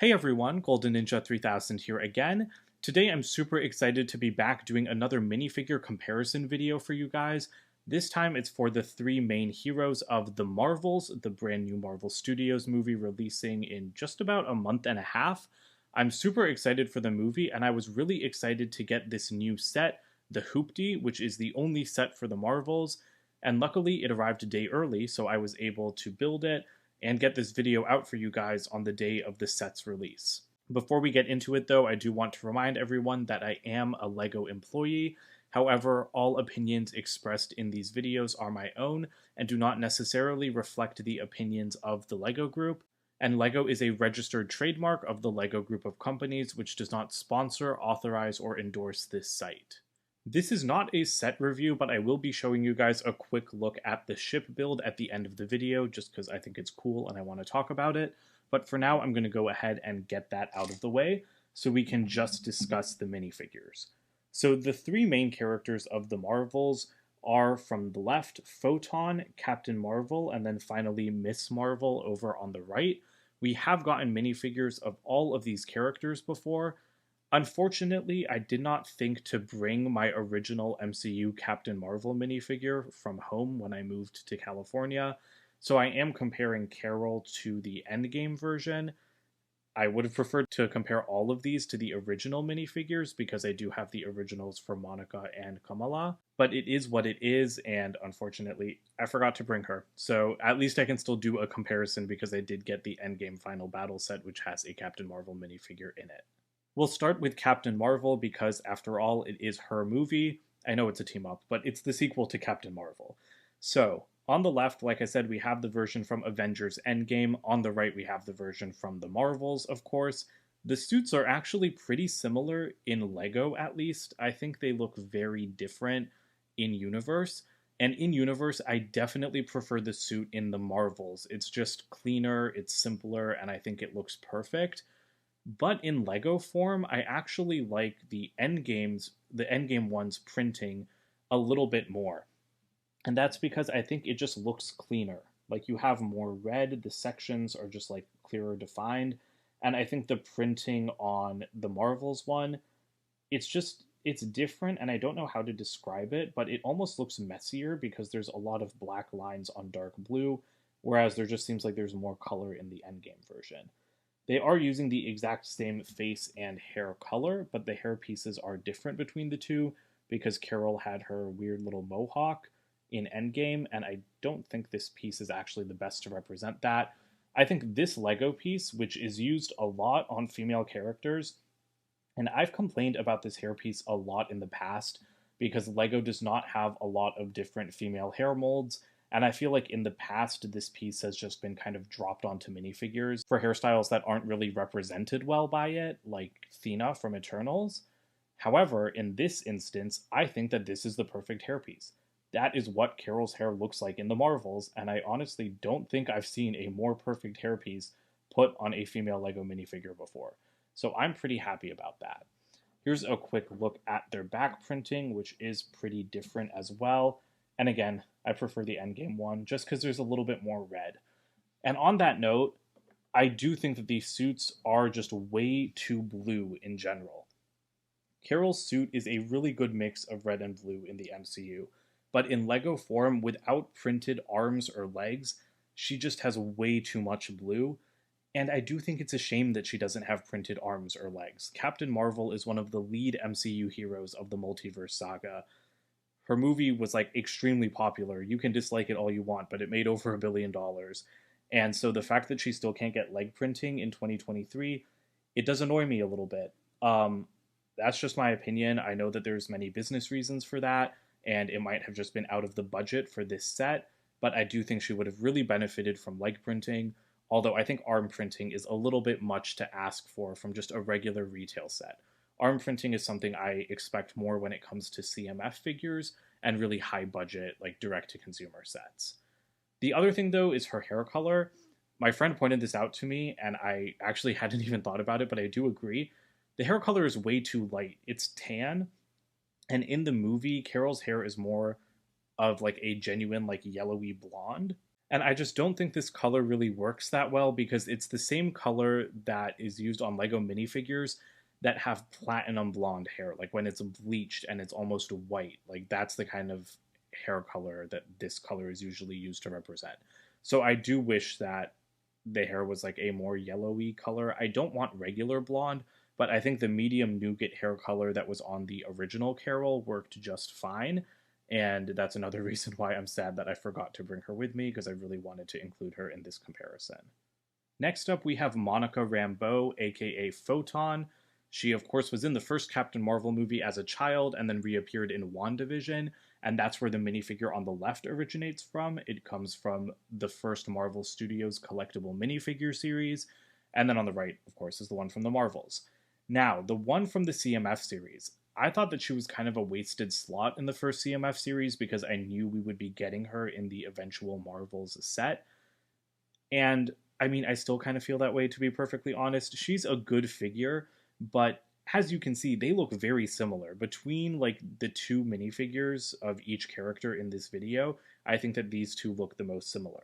Hey everyone, Golden Ninja 3000 here again. Today I'm super excited to be back doing another minifigure comparison video for you guys. This time it's for the three main heroes of the Marvels, the brand new Marvel Studios movie releasing in just about a month and a half. I'm super excited for the movie and I was really excited to get this new set, the Hoopty, which is the only set for the Marvels. And luckily it arrived a day early, so I was able to build it and get this video out for you guys on the day of the set's release. Before we get into it though, I do want to remind everyone that I am a LEGO employee. However, all opinions expressed in these videos are my own and do not necessarily reflect the opinions of the LEGO Group. And LEGO is a registered trademark of the LEGO Group of companies, which does not sponsor, authorize, or endorse this site. This is not a set review, but I will be showing you guys a quick look at the ship build at the end of the video, just because I think it's cool and I want to talk about it. But for now, I'm going to go ahead and get that out of the way, so we can just discuss the minifigures. So the three main characters of the Marvels are, from the left, Photon, Captain Marvel, and then finally Miss Marvel over on the right. We have gotten minifigures of all of these characters before. Unfortunately, I did not think to bring my original MCU Captain Marvel minifigure from home when I moved to California, so I am comparing Carol to the Endgame version. I would have preferred to compare all of these to the original minifigures because I do have the originals for Monica and Kamala, but it is what it is, and unfortunately, I forgot to bring her. So at least I can still do a comparison because I did get the Endgame Final Battle set, which has a Captain Marvel minifigure in it. We'll start with Captain Marvel because, after all, it is her movie. I know it's a team up, but it's the sequel to Captain Marvel. So, on the left, like I said, we have the version from Avengers Endgame. On the right, we have the version from the Marvels, of course. The suits are actually pretty similar in LEGO, at least. I think they look very different in universe. And in universe, I definitely prefer the suit in the Marvels. It's just cleaner, it's simpler, and I think it looks perfect. But in LEGO form, I actually like the Endgame one's printing a little bit more. And that's because I think it just looks cleaner. Like, you have more red, the sections are just like clearer defined. And I think the printing on the Marvels one, it's different and I don't know how to describe it, but it almost looks messier because there's a lot of black lines on dark blue, whereas there just seems like there's more color in the Endgame version. They are using the exact same face and hair color, but the hair pieces are different between the two because Carol had her weird little mohawk in Endgame, and I don't think this piece is actually the best to represent that. I think this Lego piece, which is used a lot on female characters, and I've complained about this hairpiece a lot in the past because Lego does not have a lot of different female hair molds, and I feel like in the past, this piece has just been kind of dropped onto minifigures for hairstyles that aren't really represented well by it, like Thena from Eternals. However, in this instance, I think that this is the perfect hairpiece. That is what Carol's hair looks like in the Marvels, and I honestly don't think I've seen a more perfect hairpiece put on a female Lego minifigure before. So I'm pretty happy about that. Here's a quick look at their back printing, which is pretty different as well. And again, I prefer the Endgame one just because there's a little bit more red. And on that note, I do think that these suits are just way too blue in general. Carol's suit is a really good mix of red and blue in the MCU, but in LEGO form, without printed arms or legs, she just has way too much blue. And I do think it's a shame that she doesn't have printed arms or legs. Captain Marvel is one of the lead MCU heroes of the multiverse saga. Her movie was like extremely popular. You can dislike it all you want, but it made over $1 billion. And so the fact that she still can't get leg printing in 2023, it does annoy me a little bit. That's just my opinion. I know that there's many business reasons for that, and it might have just been out of the budget for this set, but I do think she would have really benefited from leg printing, although I think arm printing is a little bit much to ask for from just a regular retail set. Arm printing is something I expect more when it comes to CMF figures and really high budget, like direct to consumer sets. The other thing though is her hair color. My friend pointed this out to me and I actually hadn't even thought about it, but I do agree. The hair color is way too light. It's tan, and in the movie, Carol's hair is more of like a genuine like yellowy blonde. And I just don't think this color really works that well because it's the same color that is used on Lego minifigures that have platinum blonde hair. Like when it's bleached and it's almost white, like that's the kind of hair color that this color is usually used to represent. So I do wish that the hair was like a more yellowy color. I don't want regular blonde, but I think the medium nougat hair color that was on the original Carol worked just fine. And that's another reason why I'm sad that I forgot to bring her with me, because I really wanted to include her in this comparison. Next up, we have Monica Rambeau, aka Photon. She, of course, was in the first Captain Marvel movie as a child and then reappeared in WandaVision, and that's where the minifigure on the left originates from. It comes from the first Marvel Studios collectible minifigure series, and then on the right, of course, is the one from the Marvels. Now, the one from the CMF series, I thought that she was kind of a wasted slot in the first CMF series because I knew we would be getting her in the eventual Marvels set. And I mean, I still kind of feel that way, to be perfectly honest. She's a good figure, but as you can see, they look very similar. Between like the two minifigures of each character in this video, I think that these two look the most similar.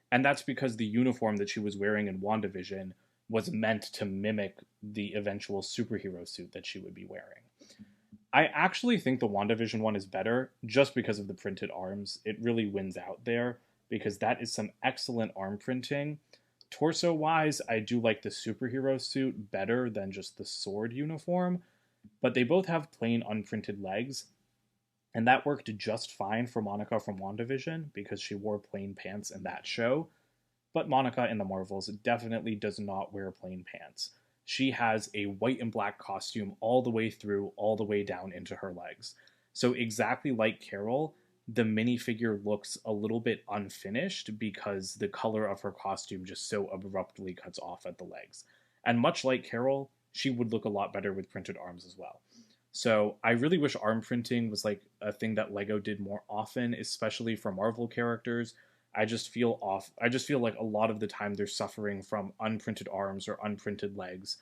And that's because the uniform that she was wearing in WandaVision was meant to mimic the eventual superhero suit that she would be wearing. I actually think the WandaVision one is better just because of the printed arms. It really wins out there because that is some excellent arm printing. Torso-wise, I do like the superhero suit better than just the sword uniform, but they both have plain unprinted legs, and that worked just fine for Monica from WandaVision because she wore plain pants in that show. But Monica in the Marvels definitely does not wear plain pants. She has a white and black costume all the way through, all the way down into her legs. So exactly like Carol, the minifigure looks a little bit unfinished because the color of her costume just so abruptly cuts off at the legs. And much like Carol, she would look a lot better with printed arms as well. So I really wish arm printing was like a thing that Lego did more often, especially for Marvel characters. I just feel like a lot of the time they're suffering from unprinted arms or unprinted legs,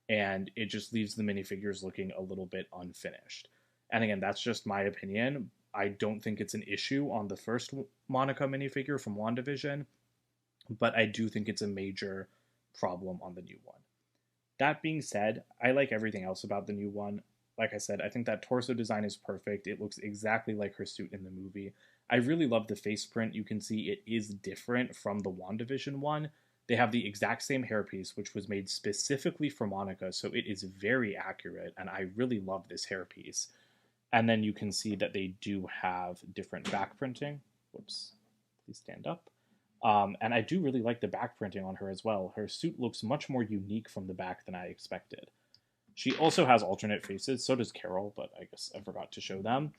and it just leaves the minifigures looking a little bit unfinished. And again, that's just my opinion. I don't think it's an issue on the first Monica minifigure from WandaVision, but I do think it's a major problem on the new one. That being said, I like everything else about the new one. Like I said, I think that torso design is perfect. It looks exactly like her suit in the movie. I really love the face print. You can see it is different from the WandaVision one. They have the exact same hairpiece, which was made specifically for Monica, so it is very accurate, and I really love this hairpiece. And then you can see that they do have different back printing. Whoops, please stand up. And I do really like the back printing on her as well. Her suit looks much more unique from the back than I expected. She also has alternate faces, so does Carol, but I guess I forgot to show them.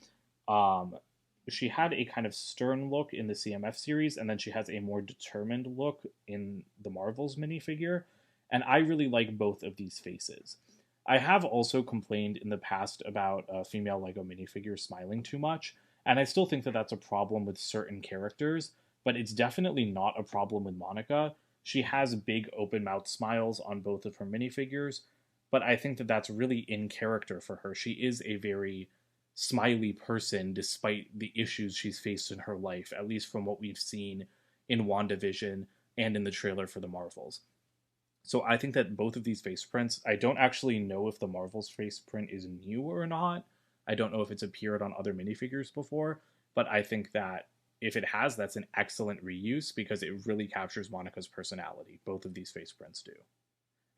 She had a kind of stern look in the CMF series, and then she has a more determined look in the Marvels minifigure, and I really like both of these faces. I have also complained in the past about female Lego minifigures smiling too much, and I still think that that's a problem with certain characters, but it's definitely not a problem with Monica. She has big open mouth smiles on both of her minifigures, but I think that that's really in character for her. She is a very smiley person despite the issues she's faced in her life, at least from what we've seen in WandaVision and in the trailer for the Marvels. So I think that both of these face prints, I don't actually know if the Marvels face print is new or not. I don't know if it's appeared on other minifigures before, but I think that if it has, that's an excellent reuse because it really captures Monica's personality. Both of these face prints do.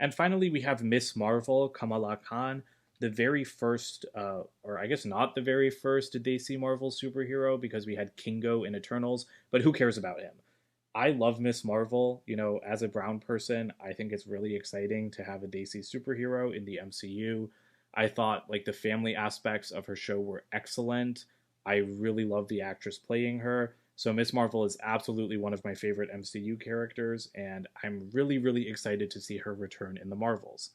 And finally, we have Miss Marvel, Kamala Khan, the very first, or I guess not the very first DC Marvel superhero because we had Kingo in Eternals, but who cares about him? I love Miss Marvel. You know, as a brown person, I think it's really exciting to have a DC superhero in the MCU. I thought like the family aspects of her show were excellent. I really love the actress playing her. So Miss Marvel is absolutely one of my favorite MCU characters, and I'm really, really excited to see her return in the Marvels.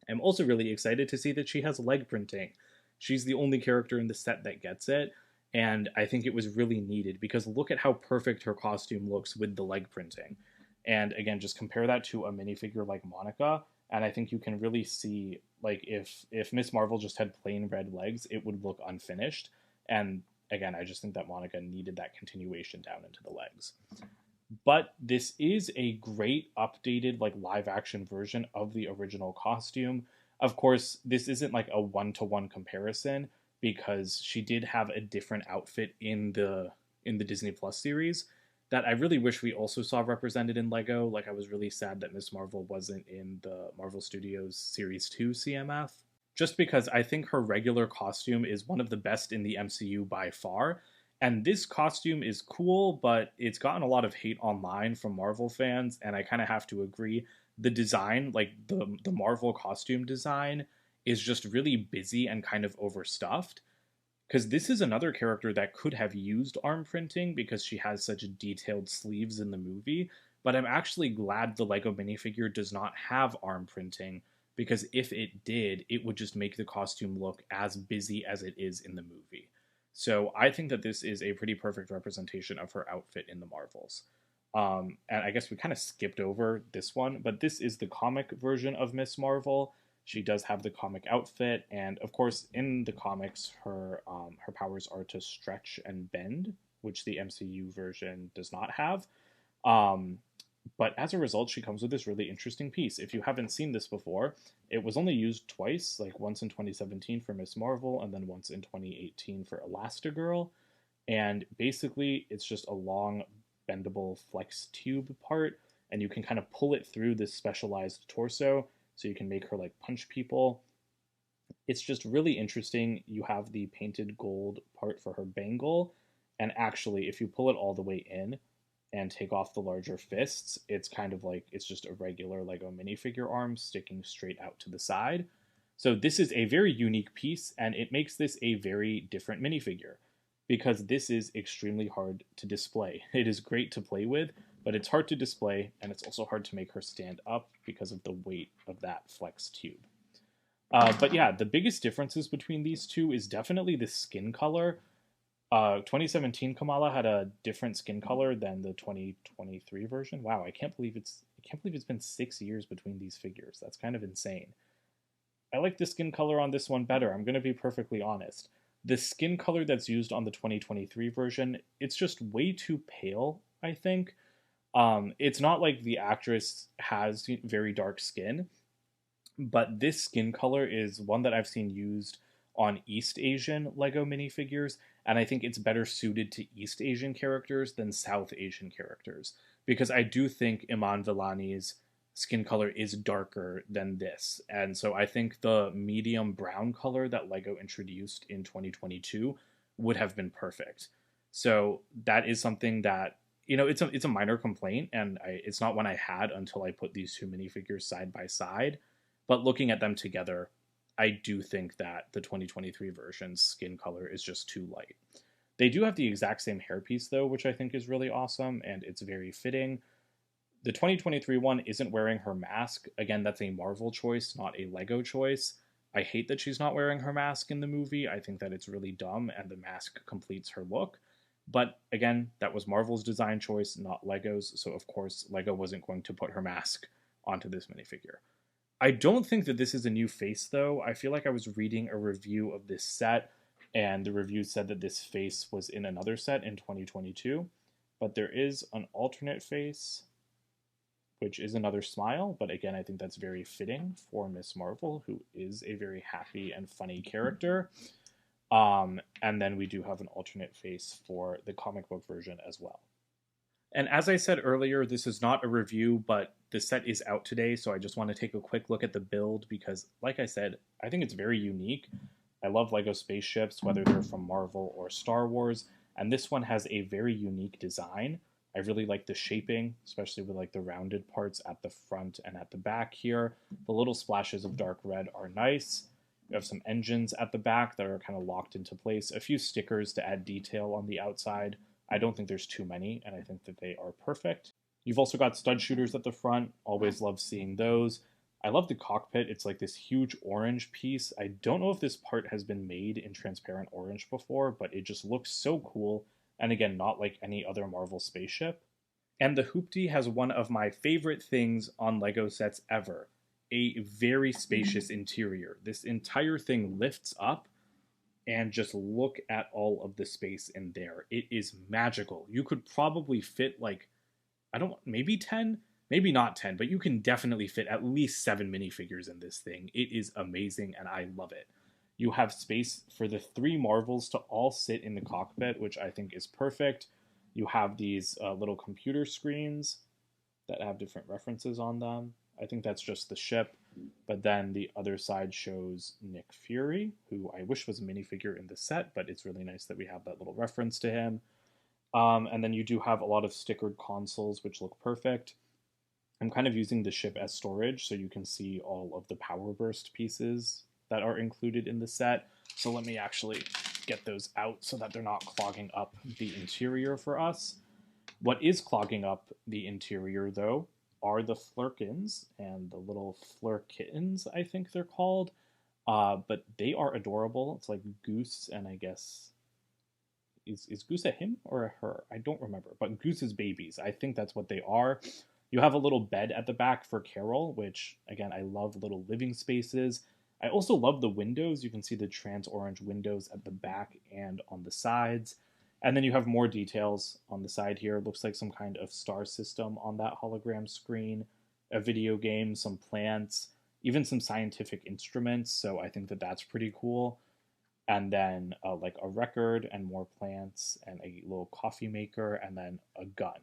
I'm also really excited to see that she has leg printing. She's the only character in the set that gets it, and I think it was really needed because look at how perfect her costume looks with the leg printing. And again, just compare that to a minifigure like Monica, and I think you can really see like if Miss Marvel just had plain red legs, it would look unfinished. And again, I just think that Monica needed that continuation down into the legs. But this is a great updated like live action version of the original costume. Of course, this isn't like a one-to-one comparison because she did have a different outfit in the Disney Plus series that I really wish we also saw represented in Lego. Like I was really sad that Miss Marvel wasn't in the Marvel Studios Series 2 CMF just because I think her regular costume is one of the best in the MCU by far. And this costume is cool, but it's gotten a lot of hate online from Marvel fans, and I kind of have to agree. The design, like the Marvel costume design, is just really busy and kind of overstuffed. Because this is another character that could have used arm printing because she has such detailed sleeves in the movie. But I'm actually glad the Lego minifigure does not have arm printing because if it did, it would just make the costume look as busy as it is in the movie. So I think that this is a pretty perfect representation of her outfit in the Marvels. And I guess we kind of skipped over this one, but this is the comic version of Miss Marvel. She does have the comic outfit, and of course, in the comics, her powers are to stretch and bend, which the MCU version does not have. Um, but as a result, she comes with this really interesting piece. If you haven't seen this before, it was only used twice, like once in 2017 for Miss Marvel, and then once in 2018 for Elastigirl. And basically, it's just a long, bendable flex tube part, and you can kind of pull it through this specialized torso, so you can make her like punch people. It's just really interesting. You have the painted gold part for her bangle, and actually, if you pull it all the way in and take off the larger fists, it's kind of like it's just a regular Lego minifigure arm sticking straight out to the side. So this is a very unique piece, and it makes this a very different minifigure because this is extremely hard to display. It is great to play with, but it's hard to display, and it's also hard to make her stand up because of the weight of that flex tube. But yeah, the biggest differences between these two is definitely the skin color. 2017 Kamala had a different skin color than the 2023 version. Wow, I can't believe it's been 6 years between these figures. That's kind of insane. I like the skin color on this one better. I'm going to be perfectly honest. The skin color that's used on the 2023 version, it's just way too pale, I think. It's not like the actress has very dark skin, but this skin color is one that I've seen used on East Asian Lego minifigures, and I think it's better suited to East Asian characters than South Asian characters because I do think Iman Vellani's skin color is darker than this. And so I think the medium brown color that Lego introduced in 2022 would have been perfect. So that is something that it's a minor complaint, and it's not one I had until I put these two minifigures side by side. But looking at them together, I do think that the 2023 version's skin color is just too light. They do have the exact same hairpiece though, which I think is really awesome and it's very fitting. The 2023 one isn't wearing her mask. Again, that's a Marvel choice, not a Lego choice. I hate that she's not wearing her mask in the movie. I think that it's really dumb and the mask completes her look. But again, that was Marvel's design choice, not Lego's. So, of course, Lego wasn't going to put her mask onto this minifigure. I don't think that this is a new face, though. I feel like I was reading a review of this set, and the review said that this face was in another set in 2022. But there is an alternate face, which is another smile. But again, I think that's very fitting for Miss Marvel, who is a very happy and funny character. And then we do have an alternate face for the comic book version as well. And as I said earlier, this is not a review, but the set is out today, so I just want to take a quick look at the build because, like I said, I think it's very unique. I love LEGO spaceships, whether they're from Marvel or Star Wars, and this one has a very unique design. I really like the shaping, especially with like the rounded parts at the front and at the back here. The little splashes of dark red are nice. You have some engines at the back that are kind of locked into place, a few stickers to add detail on the outside. I don't think there's too many, and I think that they are perfect. You've also got stud shooters at the front. Always love seeing those. I love the cockpit. It's like this huge orange piece. I don't know if this part has been made in transparent orange before, but it just looks so cool. And again, not like any other Marvel spaceship. And the Hoopty has one of my favorite things on LEGO sets ever. A very spacious interior. This entire thing lifts up, and just look at all of the space in there. It is magical. You could probably fit like I don't, maybe 10, maybe not 10, but you can definitely fit at least 7 minifigures in this thing. It is amazing and I love it. You have space for the 3 Marvels to all sit in the cockpit, which I think is perfect. You have these little computer screens that have different references on them. I think that's just the ship. But then the other side shows Nick Fury, who I wish was a minifigure in the set, but it's really nice that we have that little reference to him. And then you do have a lot of stickered consoles, which look perfect. I'm kind of using the ship as storage, so you can see all of the power burst pieces that are included in the set. So let me actually get those out so that they're not clogging up the interior for us. What is clogging up the interior, though, are the Flurkins and the little Flurkittens, I think they're called. But they are adorable. It's like Goose, and I guess is Goose a him or a her? I don't remember. But Goose's babies, I think that's what they are. You have a little bed at the back for Carol, which again, I love little living spaces. I also love the windows. You can see the trans orange windows at the back and on the sides. And then you have more details on the side here. It looks like some kind of star system on that hologram screen, a video game, some plants, even some scientific instruments. So I think that that's pretty cool. And then like a record and more plants and a little coffee maker and then a gun.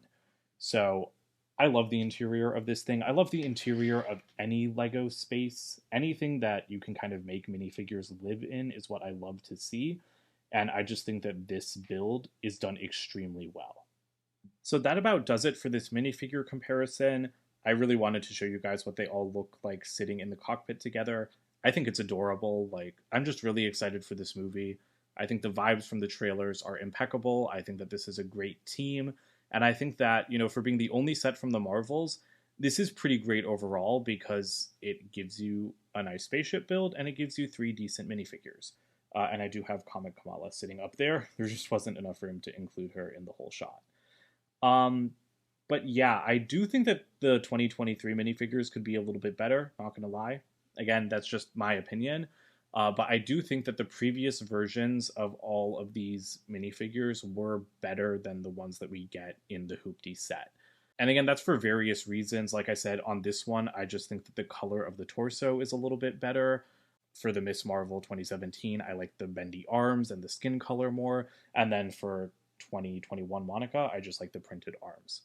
So I love the interior of this thing. I love the interior of any Lego space. Anything that you can kind of make minifigures live in is what I love to see. And I just think that this build is done extremely well. So that about does it for this minifigure comparison. I really wanted to show you guys what they all look like sitting in the cockpit together. I think it's adorable. Like, I'm just really excited for this movie. I think the vibes from the trailers are impeccable. I think that this is a great team. And I think that, you know, for being the only set from the Marvels, this is pretty great overall because it gives you a nice spaceship build and it gives you 3 decent minifigures. And I do have Comic Kamala sitting up there. There just wasn't enough room to include her in the whole shot. But yeah, I do think that the 2023 minifigures could be a little bit better, not gonna lie. Again, that's just my opinion. But I do think that the previous versions of all of these minifigures were better than the ones that we get in the Hoopty set. And again, that's for various reasons. Like I said, on this one, I just think that the color of the torso is a little bit better. For the Miss Marvel 2017, I like the bendy arms and the skin color more. And then for 2021 Monica, I just like the printed arms.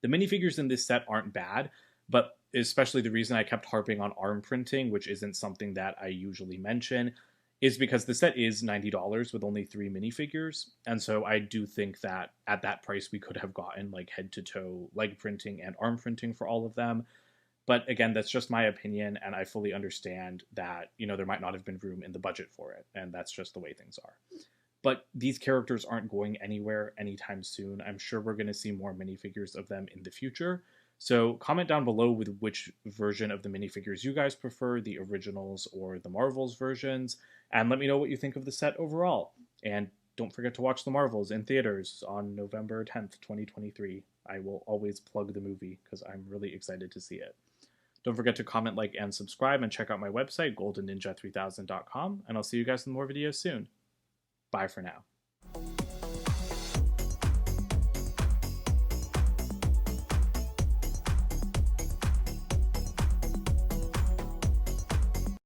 The minifigures in this set aren't bad, but especially the reason I kept harping on arm printing, which isn't something that I usually mention, is because the set is $90 with only 3 minifigures. And so I do think that at that price, we could have gotten like head to toe leg printing and arm printing for all of them. But again, that's just my opinion, and I fully understand that, you know, there might not have been room in the budget for it, and that's just the way things are. But these characters aren't going anywhere anytime soon. I'm sure we're going to see more minifigures of them in the future. So comment down below with which version of the minifigures you guys prefer, the originals or the Marvels versions, and let me know what you think of the set overall. And don't forget to watch the Marvels in theaters on November 10th, 2023. I will always plug the movie because I'm really excited to see it. Don't forget to comment, like, and subscribe, and check out my website, goldenninja3000.com, and I'll see you guys in more videos soon. Bye for now.